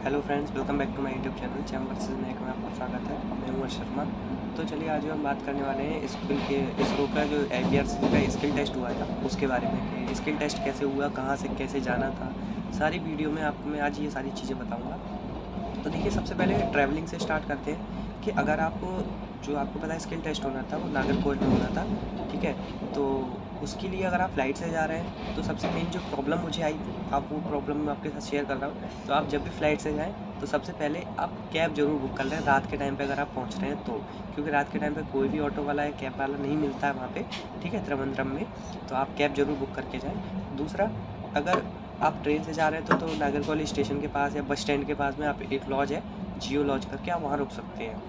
Hello friends, welcome back to my YouTube channel chambers में आपका स्वागत है। मैं हूँ शर्मा। तो चलिए आज हम बात करने वाले हैं इसरो का जो APRC का स्किल टेस्ट हुआ था उसके बारे में कि स्किल टेस्ट कैसे हुआ, कहाँ से कैसे जाना था। सारी वीडियो में आपको मैं आज ये सारी चीज़ें बताऊँगा। तो देखिए, सबसे पहले ट्रैवलिंग से स्टार्ट करते हैं कि अगर आपको पता है स्किल टेस्ट होना था वो नागरकोइल में होना था, ठीक है। तो उसके लिए अगर आप फ़्लाइट से जा रहे हैं तो सबसे मेन जो प्रॉब्लम मुझे आई थी, आप वो प्रॉब्लम मैं आपके साथ शेयर कर रहा हूँ। तो आप जब भी फ़्लाइट से जाएँ तो सबसे पहले आप कैब ज़रूर बुक कर लें रात के टाइम पे अगर आप पहुँच रहे हैं तो, क्योंकि रात के टाइम पे कोई भी ऑटो वाला या कैब वाला नहीं मिलता है वहाँ पे, ठीक है, त्रिवेंद्रम में। तो आप कैब ज़रूर बुक करके जाएँ। दूसरा, अगर आप ट्रेन से जा रहे हैं तो नागरकोइल स्टेशन के पास या बस स्टैंड के पास में आप एक लॉज है, जियो लॉज करके, आप वहाँ रुक सकते हैं,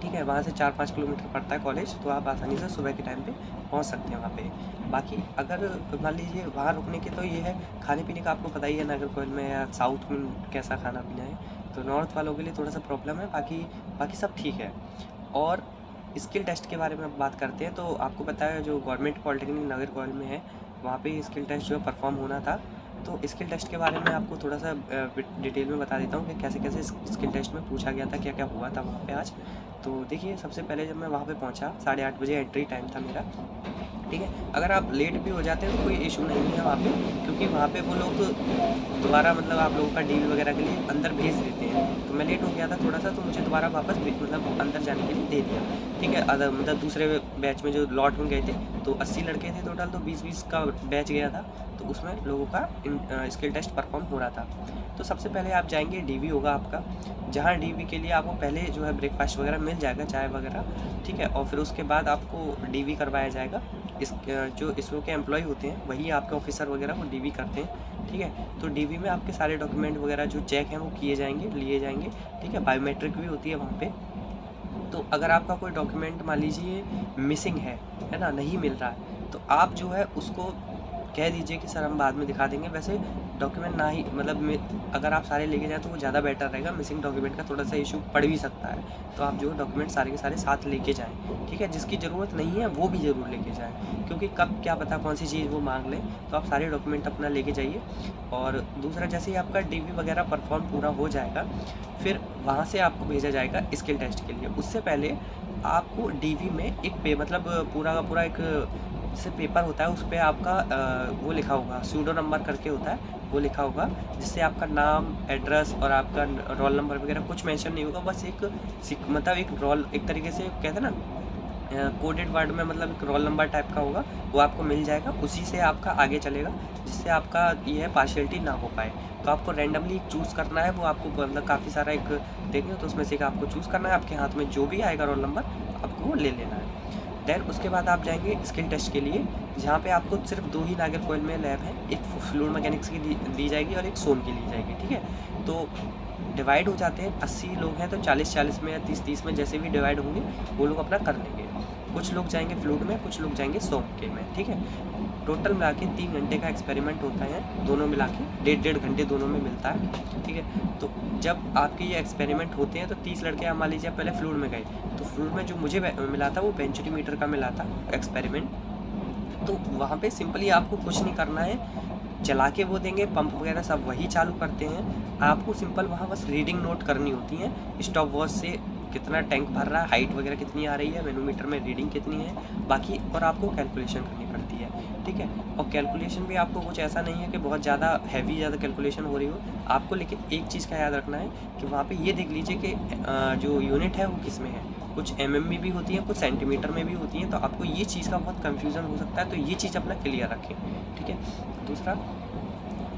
ठीक है। वहाँ से 4-5 किलोमीटर पड़ता है कॉलेज, तो आप आसानी से सुबह के टाइम पे पहुँच सकते हैं वहाँ पे। बाकी अगर मान लीजिए वहाँ रुकने के तो ये है, खाने पीने का आपको पता ही है नागरकोइल में या साउथ में कैसा खाना पीना है। तो नॉर्थ वालों के लिए थोड़ा सा प्रॉब्लम है, बाकी बाकी सब ठीक है। और स्किल टेस्ट के बारे में अब बात करते हैं। तो आपको पता है जो गवर्नमेंट पॉलिटेक्निक नागरकोइल में है, वहाँ पे स्किल टेस्ट जो है परफॉर्म होना था। तो स्किल टेस्ट के बारे में आपको थोड़ा सा डिटेल में बता देता हूँ कि कैसे कैसे स्किल टेस्ट में पूछा गया था, क्या क्या हुआ था वहाँ पे आज। तो देखिए, सबसे पहले जब मैं वहाँ पे पहुँचा, 8:30 बजे एंट्री टाइम था मेरा, ठीक है। अगर आप लेट भी हो जाते हैं तो कोई इशू नहीं है वहाँ पे, क्योंकि वहाँ पे वो लोग दोबारा मतलब आप लोगों का डील वगैरह के लिए अंदर भेज देते हैं। तो मैं लेट हो गया था थोड़ा सा, तो मुझे दोबारा वापस मतलब अंदर जाने के लिए दे दिया, ठीक है। मतलब दूसरे बैच में जो लॉट में गए थे तो 80 लड़के थे टोटल, तो 20-20 का बैच गया था। तो उसमें लोगों का स्किल टेस्ट परफॉर्म हो रहा था। तो सबसे पहले आप जाएंगे, डीवी होगा आपका, जहाँ डीवी के लिए आपको पहले जो है ब्रेकफास्ट वगैरह मिल जाएगा, चाय वगैरह, ठीक है। और फिर उसके बाद आपको डीवी करवाया जाएगा। जो इसरो के एम्प्लॉय होते हैं वही आपके ऑफिसर वगैरह वो डीवी करते हैं, ठीक है। तो डीवी में आपके सारे डॉक्यूमेंट वगैरह जो चेक हैं वो किए जाएंगे, लिए जाएंगे, ठीक है। बायोमेट्रिक भी होती है वहाँ पे। तो अगर आपका कोई डॉक्यूमेंट मान लीजिए मिसिंग है ना, नहीं मिल रहा है, तो आप जो है उसको कह दीजिए कि सर हम बाद में दिखा देंगे। वैसे डॉक्यूमेंट ना ही मतलब अगर आप सारे लेके जाएँ तो वो ज़्यादा बेटर रहेगा। मिसिंग डॉक्यूमेंट का थोड़ा सा इशू पड़ भी सकता है, तो आप जो डॉक्यूमेंट सारे के सारे साथ लेके जाएँ, ठीक है। जिसकी ज़रूरत नहीं है वो भी ज़रूर लेके जाएँ, क्योंकि कब क्या पता कौन सी चीज़ वो मांग लें। तो आप सारे डॉक्यूमेंट अपना लेके जाइए। और दूसरा, जैसे ही आपका डीवी वगैरह परफॉर्म पूरा हो जाएगा, फिर वहाँ से आपको भेजा जाएगा स्किल टेस्ट के लिए। उससे पहले आपको डीवी में मतलब पूरा का पूरा एक जैसे पेपर होता है, उस पे आपका वो लिखा होगा, सूडो नंबर करके होता है, वो लिखा होगा, जिससे आपका नाम, एड्रेस और आपका रोल नंबर वगैरह कुछ मेंशन नहीं होगा। बस मतलब एक तरीके से कहते हैं ना, कोडेड वर्ड में, मतलब एक रोल नंबर टाइप का होगा, वो आपको मिल जाएगा। उसी से आपका आगे चलेगा, जिससे आपका ये है पार्शियलिटी ना हो पाए। तो आपको रैंडमली चूज़ करना है, वो आपको मतलब काफ़ी सारा एक देंगे, तो उसमें से एक आपको चूज़ करना है। आपके हाथ में जो भी आएगा रोल नंबर, आपको वो ले लेना है। देन उसके बाद आप जाएंगे स्किल टेस्ट के लिए, जहाँ पे आपको सिर्फ 2 ही नागरकोइल में लैब है, एक फ्लूइड मैकेनिक्स की दी जाएगी और एक सोम की ली जाएगी, ठीक है। तो डिवाइड हो जाते हैं, 80 लोग हैं तो 40-40 में या 30-30 में, जैसे भी डिवाइड होंगे वो लोग अपना कर लेंगे। कुछ लोग जाएंगे फ्लूइड में, कुछ लोग जाएंगे सोम के में, ठीक है। टोटल मिला के 3 घंटे का एक्सपेरिमेंट होता है, दोनों मिला के 1.5 घंटे दोनों में मिलता है, ठीक है। तो जब आपके ये एक्सपेरिमेंट होते हैं तो 30 लड़के, आप मान लीजिए पहले फ्लूइड में गए, तो फ्लूइड में जो मुझे मिला था वो बेंचोमीटर का मिला था एक्सपेरिमेंट। तो वहाँ पे सिंपली आपको कुछ नहीं करना है, चला के वो देंगे, पंप वगैरह सब वही चालू करते हैं। आपको सिंपल वहाँ बस रीडिंग नोट करनी होती है, स्टॉप वॉच से कितना टैंक भर रहा है, हाइट वगैरह कितनी आ रही है, मैनोमीटर में रीडिंग कितनी है, बाकी और आपको कैलकुलेशन करनी पड़ती है, ठीक है। और कैलकुलेशन भी आपको कुछ ऐसा नहीं है कि बहुत ज़्यादा कैलकुलेशन हो रही हो आपको, लेकिन एक चीज़ का याद रखना है कि वहाँ पे ये देख लीजिए कि जो यूनिट है वो किस में है। कुछ mm में भी होती है, कुछ सेंटीमीटर में भी होती है, तो आपको ये चीज़ का बहुत कन्फ्यूज़न हो सकता है, तो ये चीज़ अपना क्लियर रखें, ठीक है। दूसरा,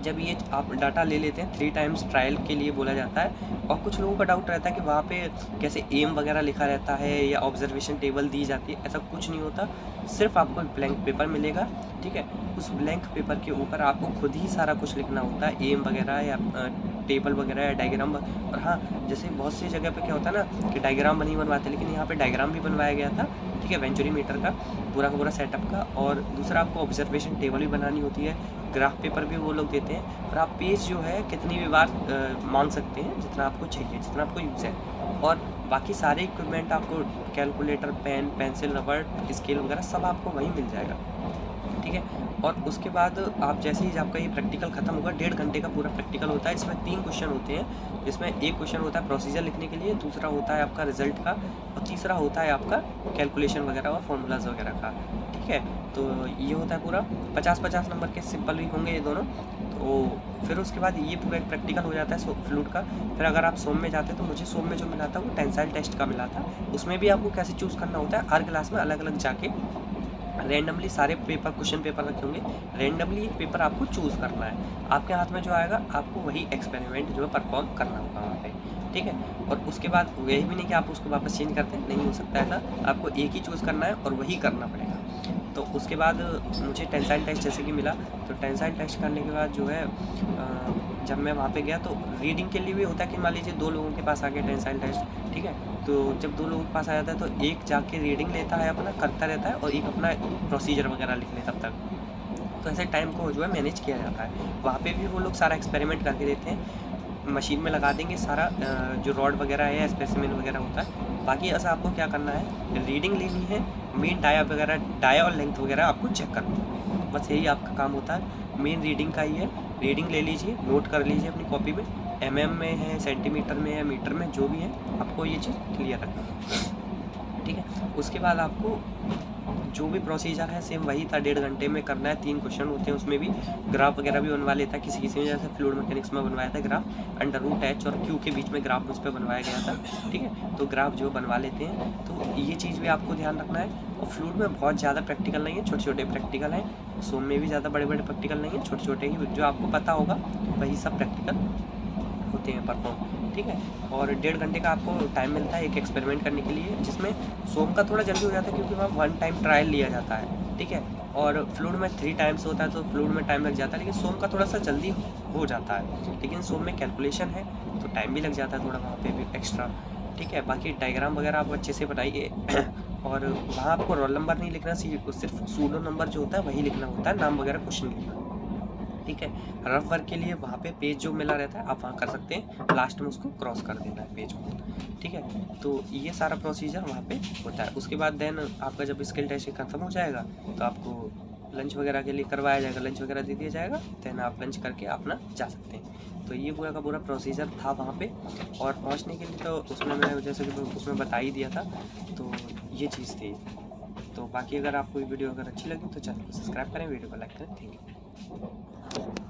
जब ये आप डाटा ले लेते हैं, 3 टाइम्स ट्रायल के लिए बोला जाता है। और कुछ लोगों का डाउट रहता है कि वहाँ पे कैसे एम वगैरह लिखा रहता है या ऑब्जर्वेशन टेबल दी जाती है, ऐसा कुछ नहीं होता। सिर्फ आपको एक ब्लैंक पेपर मिलेगा, ठीक है। उस ब्लैंक पेपर के ऊपर आपको खुद ही सारा कुछ लिखना होता है, एम वगैरह या टेबल वगैरह या डायग्राम। और हाँ, जैसे बहुत सी जगह पे क्या होता है ना कि डायग्राम नहीं बनवाते, लेकिन यहाँ पे डायग्राम भी बनवाया गया था, ठीक है, वेंचुरीमीटर का पूरा सेटअप का। और दूसरा, आपको ऑब्जर्वेशन टेबल भी बनानी होती है, ग्राफ पेपर भी वो लोग देते हैं। और आप पेज जो है कितनी भी बार मांग सकते हैं, जितना आपको चाहिए, जितना आपको यूज़ है। और बाकी सारे इक्विपमेंट आपको, कैलकुलेटर, पेन, पेंसिल, रबड़, स्केल वगैरह सब आपको वहीं मिल जाएगा, ठीक ठीक है। और उसके बाद आप जैसे ही आपका ये प्रैक्टिकल खत्म होगा, 1.5 घंटे का पूरा प्रैक्टिकल होता है। इसमें 3 क्वेश्चन होते हैं, जिसमें एक क्वेश्चन होता है प्रोसीजर लिखने के लिए, दूसरा होता है आपका रिजल्ट का, और तीसरा होता है आपका कैलकुलेशन वगैरह और फॉर्मूलाज वगैरह का, ठीक है। तो ये होता है पूरा 50-50 नंबर के सिंपल भी होंगे ये दोनों। तो फिर उसके बाद ये पूरा एक प्रैक्टिकल हो जाता है फ्लूइड का। फिर अगर आप सोम में जाते हैं तो मुझे सोम में जो मिला था वो टेंसाइल टेस्ट का मिला था। उसमें भी आपको कैसे चूज़ करना होता है, हर क्लास में अलग अलग जाके रैंडमली सारे पेपर क्वेश्चन पेपर रखे होंगे, रैंडमली एक पेपर आपको चूज़ करना है। आपके हाथ में जो आएगा आपको वही एक्सपेरिमेंट जो है परफॉर्म करना होगा वहाँ पे, ठीक है। और उसके बाद यही भी नहीं कि आप उसको वापस चेंज करते, नहीं हो सकता ऐसा, आपको एक ही चूज़ करना है और वही करना पड़ेगा। तो उसके बाद मुझे टेंसाइल टेस्ट जैसे कि मिला, तो टेंसाइल टेस्ट करने के बाद जो है जब मैं वहाँ पे गया तो रीडिंग के लिए भी होता है कि मान लीजिए 2 लोगों के पास आ गया टेंसाइल टेस्ट, ठीक है। तो जब 2 लोगों के पास आ जाता है तो एक जाके रीडिंग लेता है, अपना करता रहता है, और एक अपना प्रोसीजर वगैरह लिख ले तब तक। तो ऐसे टाइम को जो है मैनेज किया जाता है। वहाँ पे भी वो लोग सारा एक्सपेरिमेंट करके देते हैं, मशीन में लगा देंगे सारा जो रॉड वगैरह है या स्पेसिमेन वगैरह होता है। बाकी ऐसा आपको क्या करना है, रीडिंग लेनी है, मेन डाया वगैरह, डाया और लेंथ वगैरह आपको चेक करना है, बस यही आपका काम होता है। मेन रीडिंग का ही है, रीडिंग ले लीजिए, नोट कर लीजिए अपनी कॉपी में, mm में है, सेंटीमीटर में है, मीटर में, जो भी है आपको ये चीज़ क्लियर रखना है, ठीक है। उसके बाद आपको जो भी प्रोसीजर है सेम वही था, 1.5 घंटे में करना है। 3 क्वेश्चन होते हैं, उसमें भी ग्राफ वगैरह भी बनवा लेता है किसी किसी में, जैसे फ्लूइड मैकेनिक्स में बनवाया था ग्राफ, अंडर रूट h और q के बीच में ग्राफ उस पर बनवाया गया था, ठीक है। तो ग्राफ जो बनवा लेते हैं, तो ये चीज़ भी आपको ध्यान रखना है। और फ्लूइड में बहुत ज़्यादा प्रैक्टिकल नहीं है, छोटे छोटे प्रैक्टिकल हैं। सोम में भी ज़्यादा बड़े बड़े प्रैक्टिकल नहीं है, छोटे छोटे ही जो आपको पता होगा वही सब प्रैक्टिकल होते हैं परफॉर्म, ठीक है। और 1.5 घंटे का आपको टाइम मिलता है एक एक्सपेरिमेंट करने के लिए, जिसमें सोम का थोड़ा जल्दी हो जाता है क्योंकि वहाँ 1 टाइम ट्रायल लिया जाता है, ठीक है। और फ्लूइड में 3 टाइम्स होता है, तो फ्लूइड में टाइम लग जाता है, लेकिन सोम का थोड़ा सा जल्दी हो जाता है। लेकिन सोम में कैलकुलेशन है तो टाइम भी लग जाता है थोड़ा वहाँ पे भी एक्स्ट्रा, ठीक है। बाकी डायग्राम वगैरह आप अच्छे से बनाइए और वहाँ आपको रोल नंबर नहीं लिखना, सिर्फ सूडो नंबर जो होता है वही लिखना होता है, नाम वगैरह कुछ नहीं लिखना, ठीक है। रफ वर्क के लिए वहाँ पे पेज जो मिला रहता है आप वहाँ कर सकते हैं, लास्ट में उसको क्रॉस कर देना है पेज को, ठीक है। तो ये सारा प्रोसीजर वहाँ पे होता है। उसके बाद देन आपका जब स्किल टेस्ट खत्म हो जाएगा तो आपको लंच वगैरह के लिए करवाया जाएगा, लंच वगैरह दे दिया जाएगा, देन आप लंच करके अपना जा सकते हैं। तो ये पूरा का पूरा प्रोसीजर था वहाँ पे। और पहुँचने के लिए तो उसमें मैंने जैसे कि उसमें बता ही दिया था, तो ये चीज़ थी। तो बाकी अगर आपको ये वीडियो अगर अच्छी लगी तो चैनल को सब्सक्राइब करें, वीडियो को लाइक करें, थैंक यू।